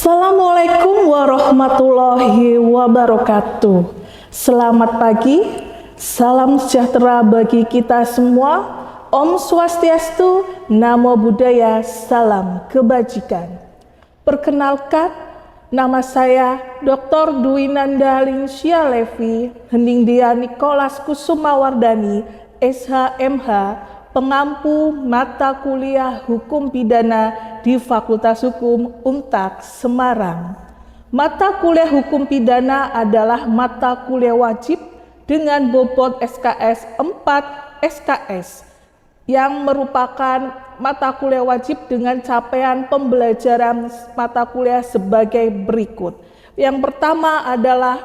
Assalamualaikum warahmatullahi wabarakatuh. Selamat pagi, salam sejahtera bagi kita semua. Om Swastiastu, Namo Buddhaya, salam kebajikan. Perkenalkan, nama saya Dr. Dwinanda Linsya Levi Heningdia Nikolas Kusumawardani, SHMH, pengampu mata kuliah Hukum Pidana di Fakultas Hukum UNTAK Semarang. Mata kuliah Hukum Pidana adalah mata kuliah wajib dengan bobot SKS 4 SKS yang merupakan mata kuliah wajib dengan capaian pembelajaran mata kuliah sebagai berikut. Yang pertama adalah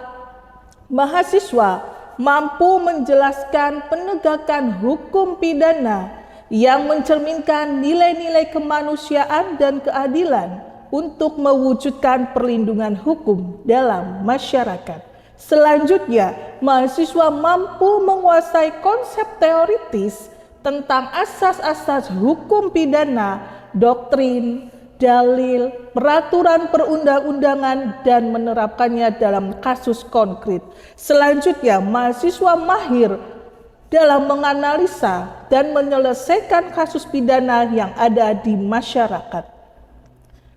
mahasiswa mampu menjelaskan penegakan hukum pidana yang mencerminkan nilai-nilai kemanusiaan dan keadilan untuk mewujudkan perlindungan hukum dalam masyarakat. Selanjutnya, mahasiswa mampu menguasai konsep teoritis tentang asas-asas hukum pidana, doktrin, dalil, peraturan perundang-undangan, dan menerapkannya dalam kasus konkret. Selanjutnya, mahasiswa mahir dalam menganalisa dan menyelesaikan kasus pidana yang ada di masyarakat.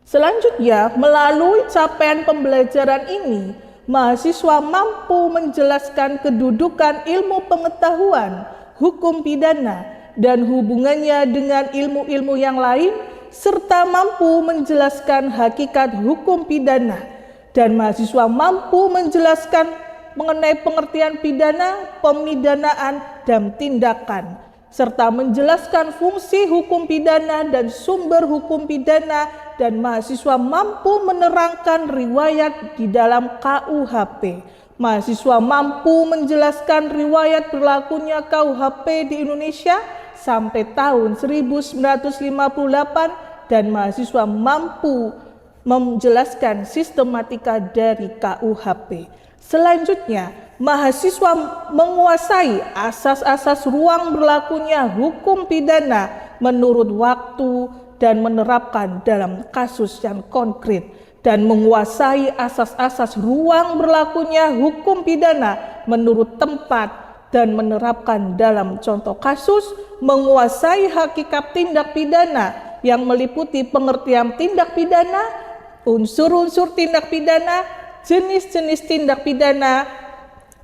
Selanjutnya, melalui capaian pembelajaran ini, mahasiswa mampu menjelaskan kedudukan ilmu pengetahuan hukum pidana dan hubungannya dengan ilmu-ilmu yang lain, serta mampu menjelaskan hakikat hukum pidana, dan mahasiswa mampu menjelaskan mengenai pengertian pidana, pemidanaan, dan tindakan, serta menjelaskan fungsi hukum pidana dan sumber hukum pidana, dan mahasiswa mampu menerangkan riwayat di dalam KUHP. Mahasiswa mampu menjelaskan riwayat berlakunya KUHP di Indonesia sampai tahun 1958, dan mahasiswa mampu menjelaskan sistematika dari KUHP. Selanjutnya, mahasiswa menguasai asas-asas ruang berlakunya hukum pidana menurut waktu dan menerapkan dalam kasus yang konkret, dan menguasai asas-asas ruang berlakunya hukum pidana menurut tempat dan menerapkan dalam contoh kasus, menguasai hakikat tindak pidana yang meliputi pengertian tindak pidana, unsur-unsur tindak pidana, jenis-jenis tindak pidana,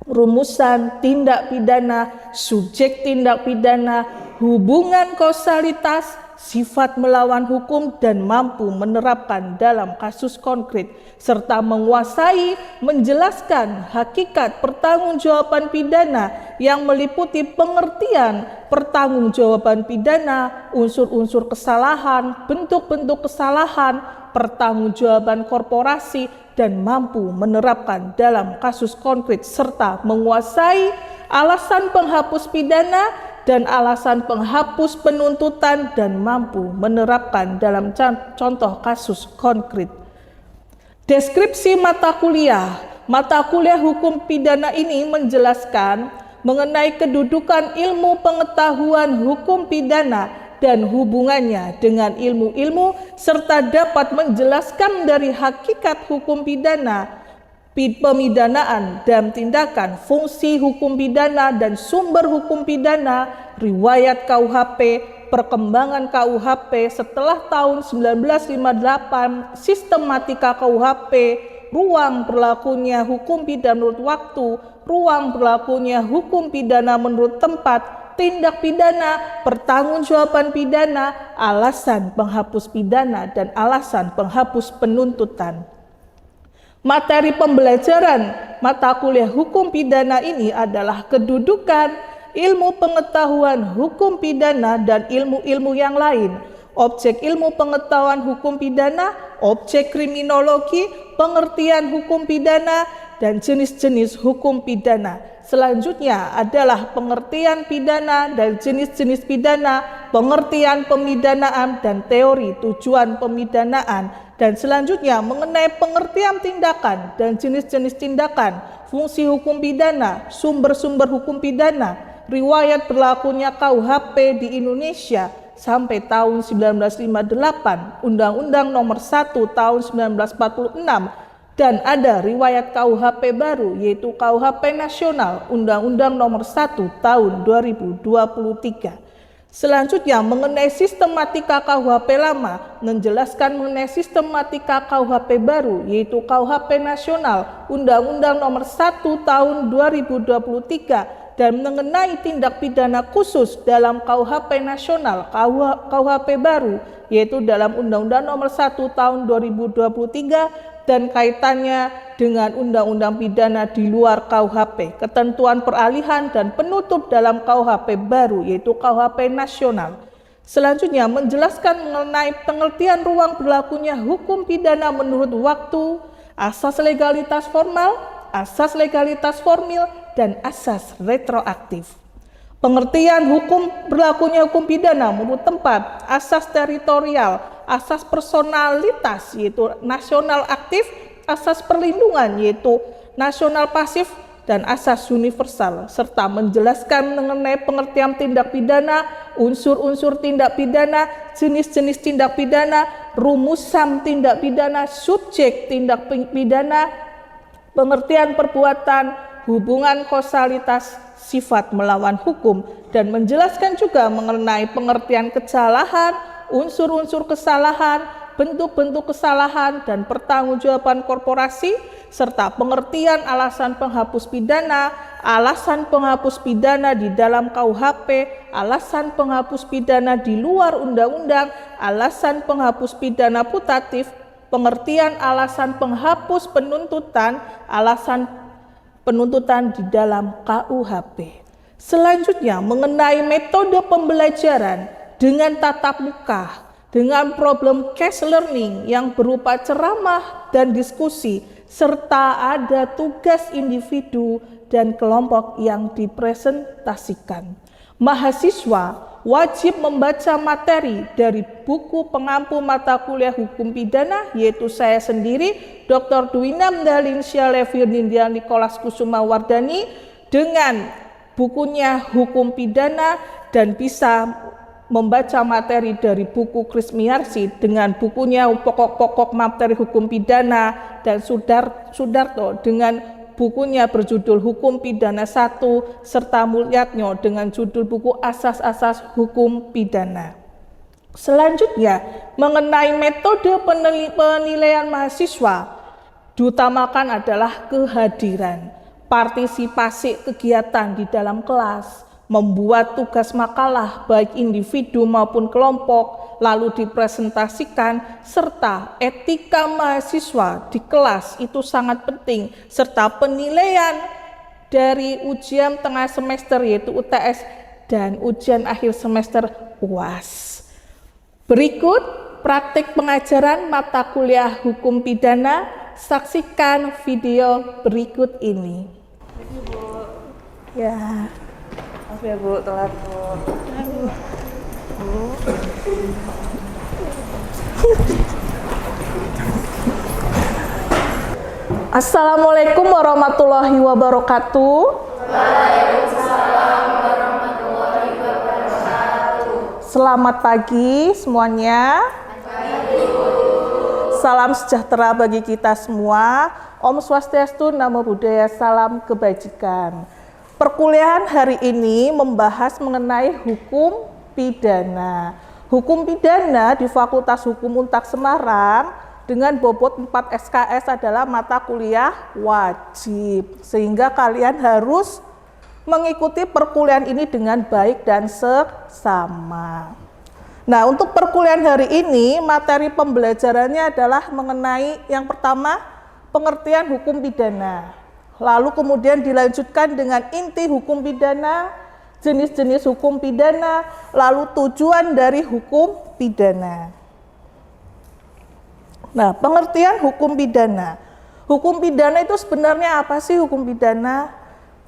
rumusan tindak pidana, subjek tindak pidana, hubungan kausalitas, sifat melawan hukum, dan mampu menerapkan dalam kasus konkret, serta menguasai menjelaskan hakikat pertanggungjawaban pidana yang meliputi pengertian pertanggungjawaban pidana, unsur-unsur kesalahan, bentuk-bentuk kesalahan, pertanggungjawaban korporasi, dan mampu menerapkan dalam kasus konkret, serta menguasai alasan penghapus pidana dan alasan penghapus penuntutan, dan mampu menerapkan dalam contoh kasus konkret. Deskripsi mata kuliah hukum pidana ini menjelaskan mengenai kedudukan ilmu pengetahuan hukum pidana dan hubungannya dengan ilmu-ilmu, serta dapat menjelaskan dari hakikat hukum pidana, pemidanaan dan tindakan, fungsi hukum pidana dan sumber hukum pidana, riwayat KUHP, perkembangan KUHP setelah tahun 1958, sistematika KUHP, ruang berlakunya hukum pidana menurut waktu, ruang berlakunya hukum pidana menurut tempat, tindak pidana, pertanggungjawaban pidana, alasan penghapus pidana, dan alasan penghapus penuntutan. Materi pembelajaran mata kuliah hukum pidana ini adalah kedudukan, ilmu pengetahuan hukum pidana, dan ilmu-ilmu yang lain. Objek ilmu pengetahuan hukum pidana, objek kriminologi, pengertian hukum pidana, dan jenis-jenis hukum pidana. Selanjutnya adalah pengertian pidana dan jenis-jenis pidana, pengertian pemidanaan dan teori tujuan pemidanaan, dan selanjutnya mengenai pengertian tindakan dan jenis-jenis tindakan, fungsi hukum pidana, sumber-sumber hukum pidana, riwayat berlakunya KUHP di Indonesia sampai tahun 1958, Undang-Undang Nomor 1 Tahun 1946, dan ada riwayat KUHP baru yaitu KUHP Nasional Undang-Undang Nomor 1 Tahun 2023. Selanjutnya mengenai sistematika KUHP lama, menjelaskan mengenai sistematika KUHP baru yaitu KUHP Nasional Undang-Undang Nomor 1 Tahun 2023, dan mengenai tindak pidana khusus dalam KUHP Nasional KUHP baru yaitu dalam Undang-Undang Nomor 1 Tahun 2023 dan kaitannya dengan undang-undang pidana di luar KUHP, ketentuan peralihan dan penutup dalam KUHP baru yaitu KUHP Nasional. Selanjutnya menjelaskan mengenai pengertian ruang berlakunya hukum pidana menurut waktu, asas legalitas formal, asas legalitas formil, dan asas retroaktif. Pengertian hukum berlakunya hukum pidana menurut tempat, asas teritorial, asas personalitas yaitu nasional aktif, asas perlindungan yaitu nasional pasif, dan asas universal, serta menjelaskan mengenai pengertian tindak pidana, unsur-unsur tindak pidana, jenis-jenis tindak pidana, rumusan tindak pidana, subjek tindak pidana, pengertian perbuatan, hubungan kausalitas, sifat melawan hukum, dan menjelaskan juga mengenai pengertian kesalahan, unsur-unsur kesalahan, bentuk-bentuk kesalahan, dan pertanggungjawaban korporasi, serta pengertian alasan penghapus pidana, alasan penghapus pidana di dalam KUHP, alasan penghapus pidana di luar undang-undang, alasan penghapus pidana putatif, pengertian alasan penghapus penuntutan, alasan penuntutan di dalam KUHP. Selanjutnya mengenai metode pembelajaran dengan tatap muka, dengan problem case learning yang berupa ceramah dan diskusi, serta ada tugas individu dan kelompok yang dipresentasikan. Mahasiswa wajib membaca materi dari buku pengampu mata kuliah hukum pidana, yaitu saya sendiri, Dr. Dwina Mdalinsya Levirnindya Nikolas Kusuma Wardani, dengan bukunya Hukum Pidana, dan bisa membaca materi dari buku Kris Miarsi dengan bukunya Pokok-pokok Materi Hukum Pidana, dan Sudarto dengan bukunya berjudul Hukum Pidana 1, serta Mulyatno dengan judul buku Asas-asas Hukum Pidana. Selanjutnya, mengenai metode penilaian mahasiswa, diutamakan adalah kehadiran, partisipasi kegiatan di dalam kelas, membuat tugas makalah baik individu maupun kelompok, lalu dipresentasikan, serta etika mahasiswa di kelas itu sangat penting, serta penilaian dari ujian tengah semester yaitu UTS dan ujian akhir semester UAS. Berikut praktik pengajaran mata kuliah hukum pidana, saksikan video berikut ini. Ya. Maaf ya Bu, telat Bu. Assalamualaikum warahmatullahi wabarakatuh. Waalaikumsalam warahmatullahi wabarakatuh. Selamat pagi semuanya. Salam sejahtera bagi kita semua. Om Swastiastu, Namo Buddhaya, salam kebajikan. Perkuliahan hari ini membahas mengenai hukum pidana. Hukum pidana di Fakultas Hukum Untak Semarang dengan bobot 4 SKS adalah mata kuliah wajib. Sehingga kalian harus mengikuti perkuliahan ini dengan baik dan seksama. Nah, untuk perkuliahan hari ini materi pembelajarannya adalah mengenai yang pertama, pengertian hukum pidana. Lalu kemudian dilanjutkan dengan inti hukum pidana, jenis-jenis hukum pidana, lalu tujuan dari hukum pidana. Nah, pengertian hukum pidana. Hukum pidana itu sebenarnya apa sih hukum pidana?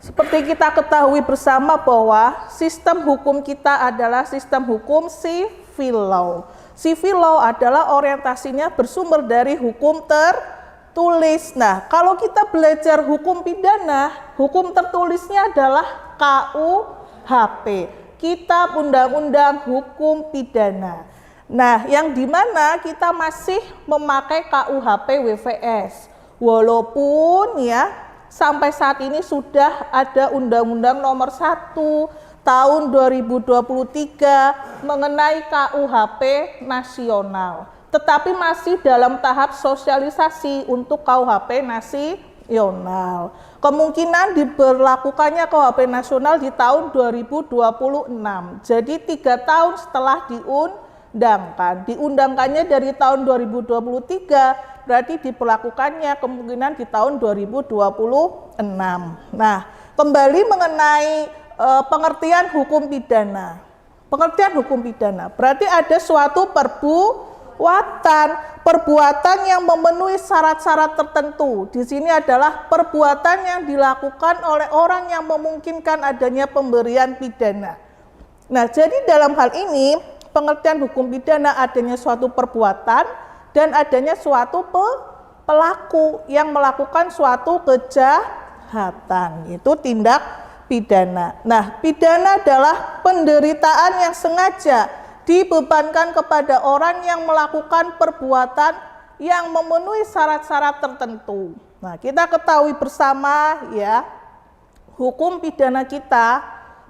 Seperti kita ketahui bersama bahwa sistem hukum kita adalah sistem hukum civil law. Civil law adalah orientasinya bersumber dari hukum tertulis. Nah, kalau kita belajar hukum pidana, hukum tertulisnya adalah KUHP, Kitab Undang-Undang Hukum Pidana. Nah, yang dimana kita masih memakai KUHP WVS, walaupun ya sampai saat ini sudah ada Undang-Undang Nomor 1 Tahun 2023 mengenai KUHP nasional, tetapi masih dalam tahap sosialisasi untuk KUHP nasional. Kemungkinan diberlakukannya KUHP nasional di tahun 2026, jadi 3 tahun setelah diundangkannya dari tahun 2023, berarti diberlakukannya kemungkinan di tahun 2026. Nah, kembali mengenai pengertian hukum pidana. Pengertian hukum pidana berarti ada suatu perbuatan yang memenuhi syarat-syarat tertentu. Di sini adalah perbuatan yang dilakukan oleh orang yang memungkinkan adanya pemberian pidana. Nah, jadi dalam hal ini pengertian hukum pidana adanya suatu perbuatan dan adanya suatu pelaku yang melakukan suatu kejahatan, itu tindak pidana. Nah, pidana adalah penderitaan yang sengaja dibebankan kepada orang yang melakukan perbuatan yang memenuhi syarat-syarat tertentu. Nah, kita ketahui bersama ya, hukum pidana kita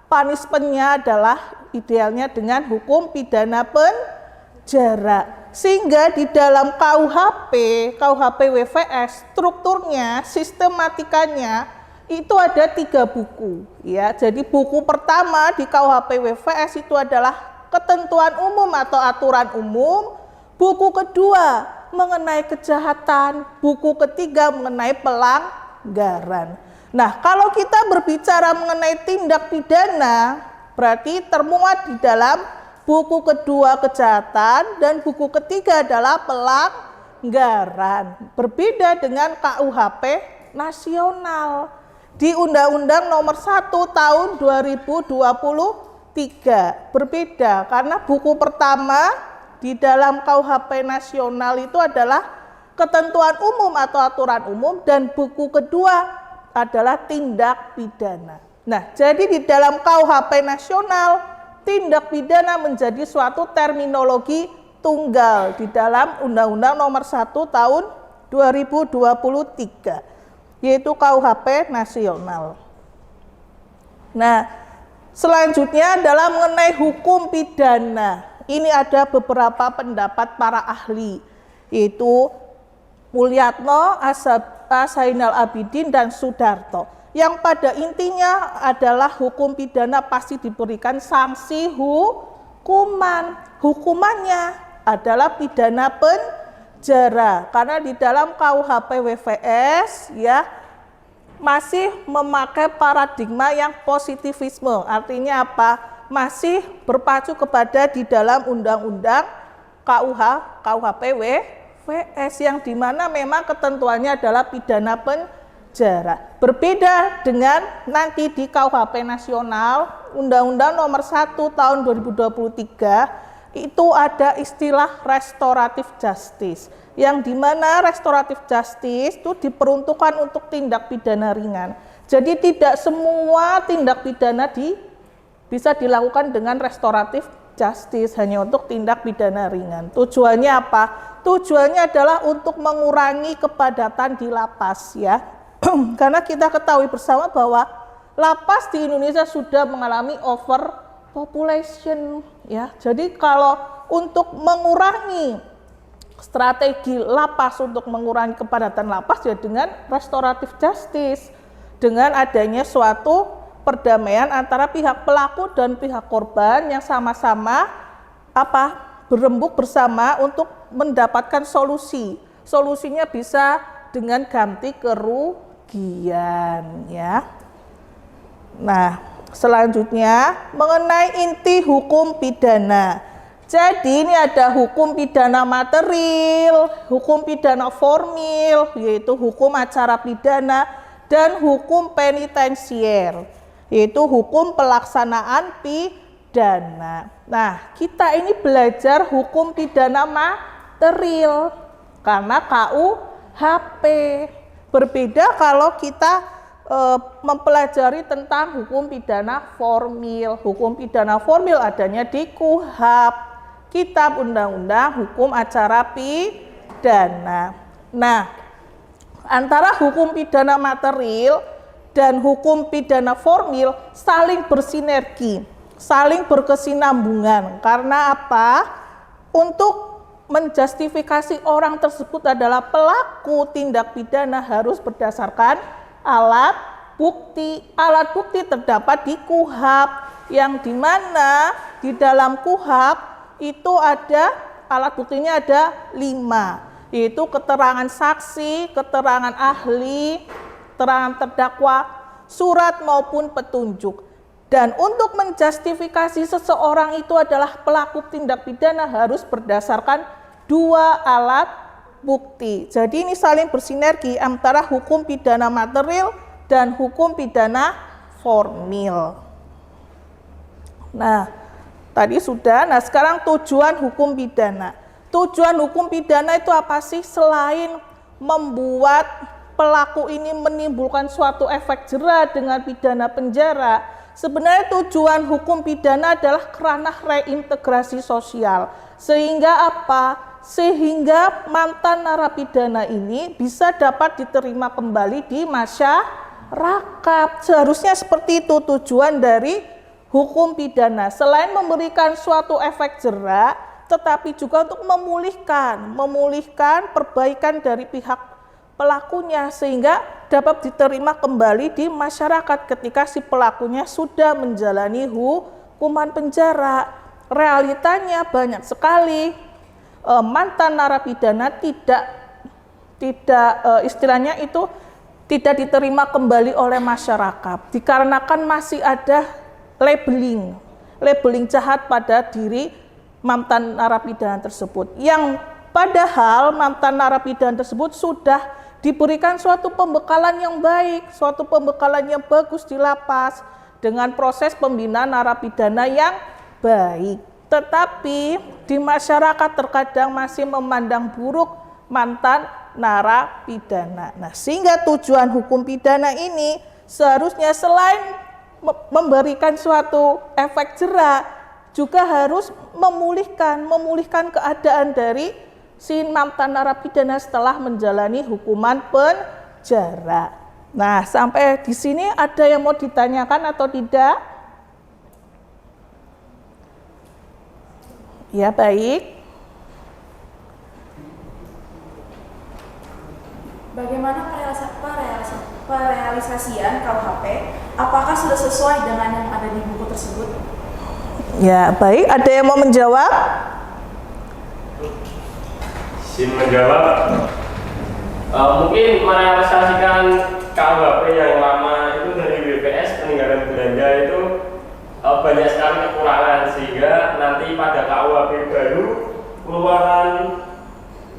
punishment-nya adalah idealnya dengan hukum pidana penjara. Sehingga di dalam KUHP WVS, strukturnya, sistematikanya itu ada 3 buku ya. Jadi buku pertama di KUHP WVS itu adalah ketentuan umum atau aturan umum, buku kedua mengenai kejahatan, buku ketiga mengenai pelanggaran. Nah, kalau kita berbicara mengenai tindak pidana, berarti termuat di dalam buku kedua kejahatan dan buku ketiga adalah pelanggaran. Berbeda dengan KUHP nasional di Undang-Undang Nomor 1 Tahun 2023. Berbeda karena buku pertama di dalam KUHP nasional itu adalah ketentuan umum atau aturan umum dan buku kedua adalah tindak pidana. Nah, jadi di dalam KUHP nasional tindak pidana menjadi suatu terminologi tunggal di dalam Undang-Undang Nomor 1 Tahun 2023, yaitu KUHP nasional. Nah, selanjutnya adalah mengenai hukum pidana. Ini ada beberapa pendapat para ahli, yaitu Mulyatno, Zainal Abidin, dan Sudarto. Yang pada intinya adalah hukum pidana pasti diberikan sanksi hukuman. Hukumannya adalah pidana penjara. Karena di dalam KUHP WVS ya masih memakai paradigma yang positivisme. Artinya apa? Masih berpacu kepada di dalam undang-undang KUHP WVS yang dimana memang ketentuannya adalah pidana penjara. Berbeda dengan nanti di KUHP nasional, Undang-Undang Nomor 1 Tahun 2023, itu ada istilah restoratif justice, yang dimana restoratif justice itu diperuntukkan untuk tindak pidana ringan. Jadi tidak semua tindak pidana bisa dilakukan dengan restoratif justice, hanya untuk tindak pidana ringan. Tujuannya apa? Tujuannya adalah untuk mengurangi kepadatan di lapas ya. Karena kita ketahui bersama bahwa lapas di Indonesia sudah mengalami overpopulation ya. Jadi kalau untuk mengurangi strategi lapas untuk mengurangi kepadatan lapas ya dengan restoratif justice, dengan adanya suatu perdamaian antara pihak pelaku dan pihak korban yang sama-sama berembuk bersama untuk mendapatkan solusi. Solusinya bisa dengan ganti kerugian. kerugian ya. Nah, selanjutnya mengenai inti hukum pidana. Jadi ini ada hukum pidana material, hukum pidana formil, yaitu hukum acara pidana, dan hukum penitensier, yaitu hukum pelaksanaan pidana. Nah, kita ini belajar hukum pidana material karena KUHP. Berbeda kalau kita mempelajari tentang hukum pidana formil. Hukum pidana formil adanya di KUHP, Kitab Undang-Undang Hukum Acara Pidana. Nah, antara hukum pidana material dan hukum pidana formil saling bersinergi, saling berkesinambungan. Karena apa? Untuk menjustifikasi orang tersebut adalah pelaku tindak pidana harus berdasarkan alat bukti. Alat bukti terdapat di KUHP, yang dimana di dalam KUHP itu ada alat buktinya ada 5, yaitu keterangan saksi, keterangan ahli, keterangan terdakwa, surat maupun petunjuk. Dan untuk menjustifikasi seseorang itu adalah pelaku tindak pidana harus berdasarkan 2 alat bukti. Jadi ini saling bersinergi antara hukum pidana material dan hukum pidana formil. Nah, tadi sudah. Nah, sekarang tujuan hukum pidana. Tujuan hukum pidana itu apa sih? Selain membuat pelaku ini menimbulkan suatu efek jera dengan pidana penjara, sebenarnya tujuan hukum pidana adalah kerana reintegrasi sosial. Sehingga apa? Sehingga mantan narapidana ini bisa dapat diterima kembali di masyarakat. Seharusnya seperti itu tujuan dari hukum pidana, selain memberikan suatu efek jera, tetapi juga untuk memulihkan perbaikan dari pihak pelakunya sehingga dapat diterima kembali di masyarakat ketika si pelakunya sudah menjalani hukuman penjara. Realitanya banyak sekali mantan narapidana tidak istilahnya itu tidak diterima kembali oleh masyarakat dikarenakan masih ada labeling jahat pada diri mantan narapidana tersebut, yang padahal mantan narapidana tersebut sudah diberikan suatu pembekalan yang baik, suatu pembekalan yang bagus di lapas dengan proses pembinaan narapidana yang baik. Tetapi di masyarakat terkadang masih memandang buruk mantan narapidana. Nah, sehingga tujuan hukum pidana ini seharusnya selain memberikan suatu efek jera, juga harus memulihkan keadaan dari si mantan narapidana setelah menjalani hukuman penjara. Nah, sampai di sini ada yang mau ditanyakan atau tidak? Ya, baik. Bagaimana perealisasian KUHP? Apakah sudah sesuai dengan yang ada di buku tersebut? Ya, baik. Ada yang mau menjawab? Izin menjawab. Mungkin merealisasikan KUHP yang lama itu dari BPS peninggalan Belanda itu banyak sekali kekurangan, sehingga nanti pada KUHP baru keluaran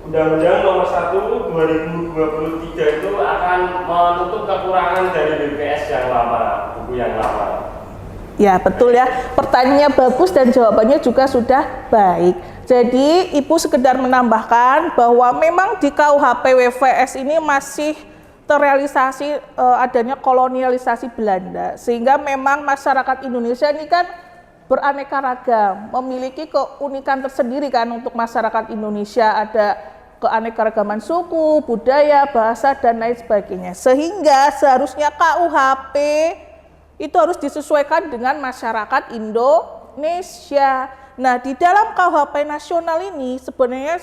Undang-Undang Nomor 1 2023 itu akan menutup kekurangan dari BPS yang lama, buku yang lama. Ya, betul ya. Pertanyaannya bagus dan jawabannya juga sudah baik. Jadi, Ibu sekedar menambahkan bahwa memang di KUHP WVS ini masih terrealisasi adanya kolonialisasi Belanda, sehingga memang masyarakat Indonesia ini kan beraneka ragam, memiliki keunikan tersendiri kan untuk masyarakat Indonesia, ada keanekaragaman suku, budaya, bahasa, dan lain sebagainya. Sehingga seharusnya KUHP itu harus disesuaikan dengan masyarakat Indonesia. Nah, di dalam KUHP nasional ini sebenarnya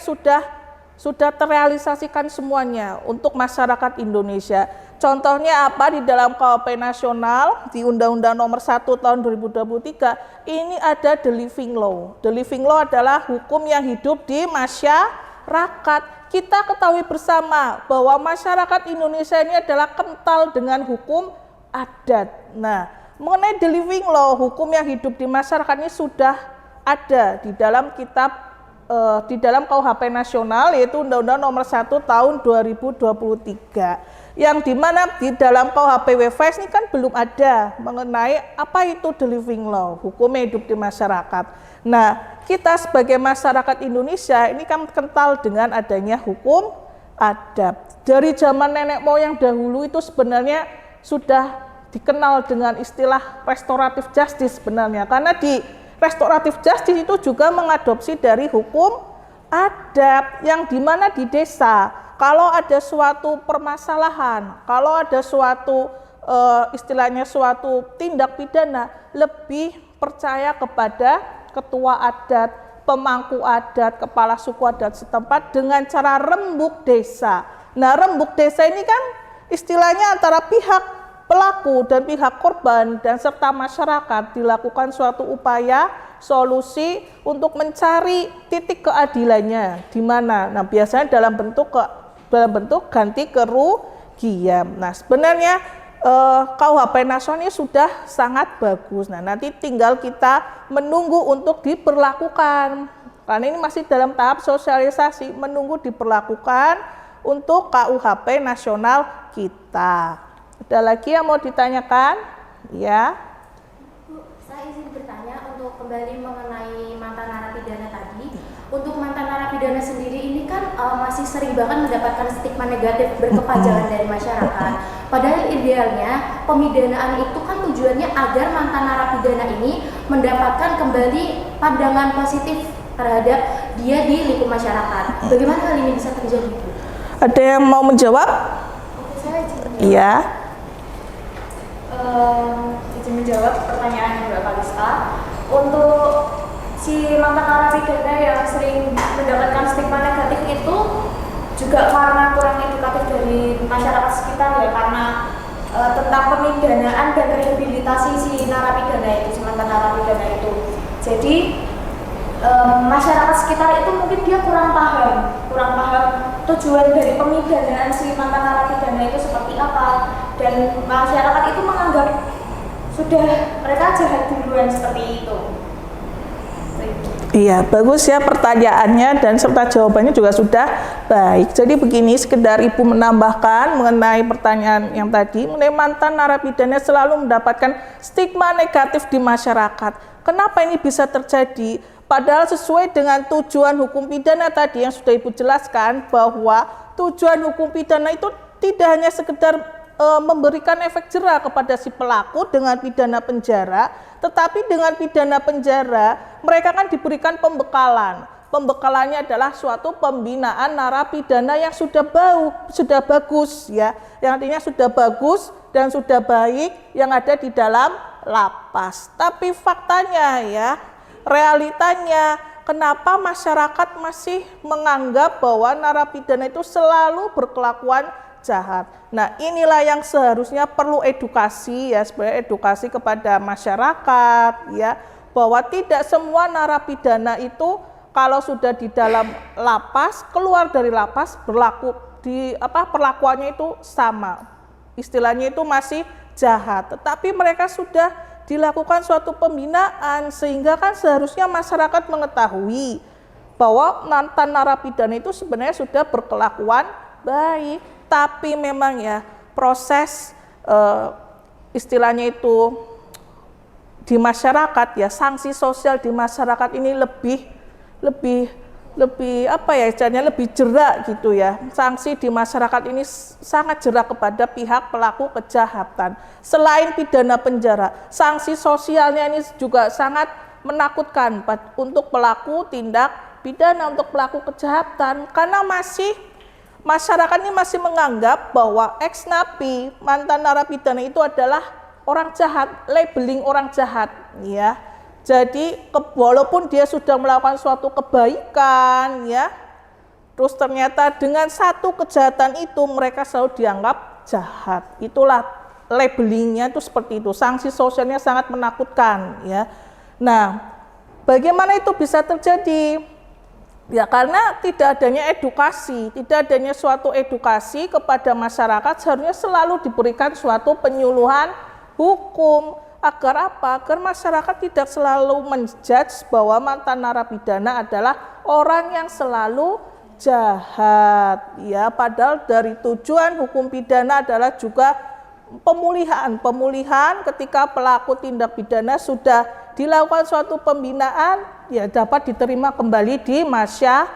sudah terrealisasikan semuanya untuk masyarakat Indonesia. Contohnya apa? Di dalam KUHP nasional di Undang-Undang Nomor 1 tahun 2023 ini ada the living law. The living law adalah hukum yang hidup di masyarakat. masyarakat. Kita ketahui bersama bahwa masyarakat Indonesia ini adalah kental dengan hukum adat. Nah, mengenai the living law, hukum yang hidup di masyarakat ini sudah ada di dalam di dalam KUHP nasional, yaitu Undang-Undang Nomor 1 Tahun 2023. Yang dimana di dalam KUHP WFS ini kan belum ada mengenai apa itu the living law, hukum yang hidup di masyarakat. Nah, kita sebagai masyarakat Indonesia ini kan kental dengan adanya hukum adat. Dari zaman nenek moyang dahulu itu sebenarnya sudah dikenal dengan istilah restoratif justice sebenarnya, karena di restoratif justice itu juga mengadopsi dari hukum adat, yang dimana di desa kalau ada suatu permasalahan, kalau ada suatu istilahnya suatu tindak pidana, lebih percaya kepada ketua adat, pemangku adat, kepala suku adat setempat dengan cara rembuk desa. Nah, rembuk desa ini kan istilahnya antara pihak pelaku dan pihak korban dan serta masyarakat dilakukan suatu upaya solusi untuk mencari titik keadilannya di mana. Nah, biasanya dalam bentuk ganti kerugian. Nah, sebenarnya KUHP nasional ini sudah sangat bagus. Nah, nanti tinggal kita menunggu untuk diberlakukan. Karena ini masih dalam tahap sosialisasi, menunggu diberlakukan untuk KUHP nasional kita. Ada lagi yang mau ditanyakan? Ya. Bu, saya izin bertanya untuk kembali mengenai mantan narapidana tadi. Untuk mantan narapidana sendiri ini kan masih sering banget mendapatkan stigma negatif berkepanjangan dari masyarakat. Padahal idealnya pemidanaan itu kan tujuannya agar mantan narapidana ini mendapatkan kembali pandangan positif terhadap dia di lingkup masyarakat. Bagaimana hal ini bisa terjadi, Bu? Ada yang mau menjawab? Oke, saya izin. Iya. Izin menjawab pertanyaan Mbak Kalista. Untuk si mantan narapidana yang sering mendapatkan stigma negatif itu juga karena kurang edukatif dari masyarakat sekitar ya, karena tentang pemidanaan dan rehabilitasi si narapidana itu, si mantan narapidana itu. Jadi masyarakat sekitar itu mungkin dia kurang paham tujuan dari pemidanaan si mantan narapidana itu seperti apa, dan masyarakat itu menganggap sudah mereka jahat duluan seperti itu. Iya, bagus ya pertanyaannya dan serta jawabannya juga sudah baik. Jadi begini, sekedar Ibu menambahkan mengenai pertanyaan yang tadi, mengenai mantan narapidana selalu mendapatkan stigma negatif di masyarakat. Kenapa ini bisa terjadi? Padahal sesuai dengan tujuan hukum pidana tadi yang sudah Ibu jelaskan, bahwa tujuan hukum pidana itu tidak hanya sekedar memberikan efek jera kepada si pelaku dengan pidana penjara, tetapi dengan pidana penjara mereka kan diberikan pembekalan. Pembekalannya adalah suatu pembinaan narapidana yang sudah bagus ya, yang artinya sudah bagus dan sudah baik yang ada di dalam lapas. Tapi faktanya ya, realitanya, kenapa masyarakat masih menganggap bahwa narapidana itu selalu berkelakuan jahat. Nah, inilah yang seharusnya perlu edukasi ya, sebenarnya edukasi kepada masyarakat ya, bahwa tidak semua narapidana itu kalau sudah di dalam lapas, keluar dari lapas perlakuannya itu sama. Istilahnya itu masih jahat, tetapi mereka sudah dilakukan suatu pembinaan sehingga kan seharusnya masyarakat mengetahui bahwa mantan narapidana itu sebenarnya sudah berkelakuan baik. Tapi memang ya proses istilahnya itu di masyarakat ya, sanksi sosial di masyarakat ini lebih apa ya, istilahnya lebih jerak gitu ya. Sanksi di masyarakat ini sangat jerak kepada pihak pelaku kejahatan. Selain pidana penjara, sanksi sosialnya ini juga sangat menakutkan untuk pelaku tindak pidana, untuk pelaku kejahatan, karena masyarakat ini masih menganggap bahwa ex-napi, mantan narapidana itu adalah orang jahat, labeling orang jahat ya. Jadi walaupun dia sudah melakukan suatu kebaikan ya, terus ternyata dengan satu kejahatan itu mereka selalu dianggap jahat. Itulah labelingnya itu seperti itu. Sanksi sosialnya sangat menakutkan ya. Nah, bagaimana itu bisa terjadi? Ya, karena tidak adanya edukasi, tidak adanya suatu edukasi kepada masyarakat, seharusnya selalu diberikan suatu penyuluhan hukum. Agar apa? Agar masyarakat tidak selalu menjudge bahwa mantan narapidana adalah orang yang selalu jahat. Ya, padahal dari tujuan hukum pidana adalah juga pemulihan ketika pelaku tindak pidana sudah dilakukan suatu pembinaan, ya dapat diterima kembali di masyarakat,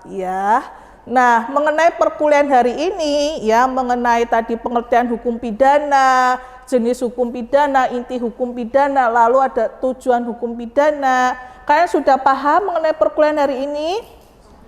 ya. Nah, mengenai perkuliahan hari ini, ya, mengenai tadi pengertian hukum pidana, jenis hukum pidana, inti hukum pidana, lalu ada tujuan hukum pidana. Kalian sudah paham mengenai perkuliahan hari ini?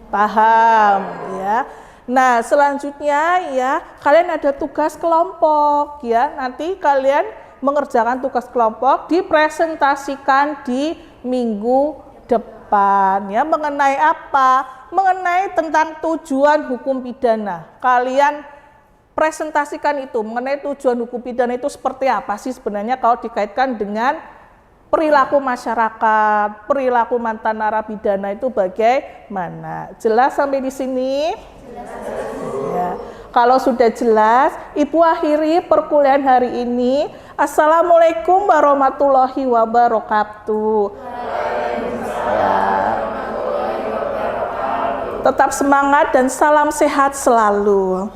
Paham, ya. Nah, selanjutnya, ya, kalian ada tugas kelompok, ya. Nanti kalian mengerjakan tugas kelompok, dipresentasikan di minggu depan, ya. Mengenai apa? Mengenai tentang tujuan hukum pidana. Kalian presentasikan itu, mengenai tujuan hukum pidana itu seperti apa sih sebenarnya kalau dikaitkan dengan perilaku masyarakat, perilaku mantan narapidana itu bagaimana? Jelas sampai di sini? Jelas. Ya. Kalau sudah jelas, Ibu akhiri perkuliahan hari ini. Assalamualaikum warahmatullahi wabarakatuh. Tetap semangat dan salam sehat selalu.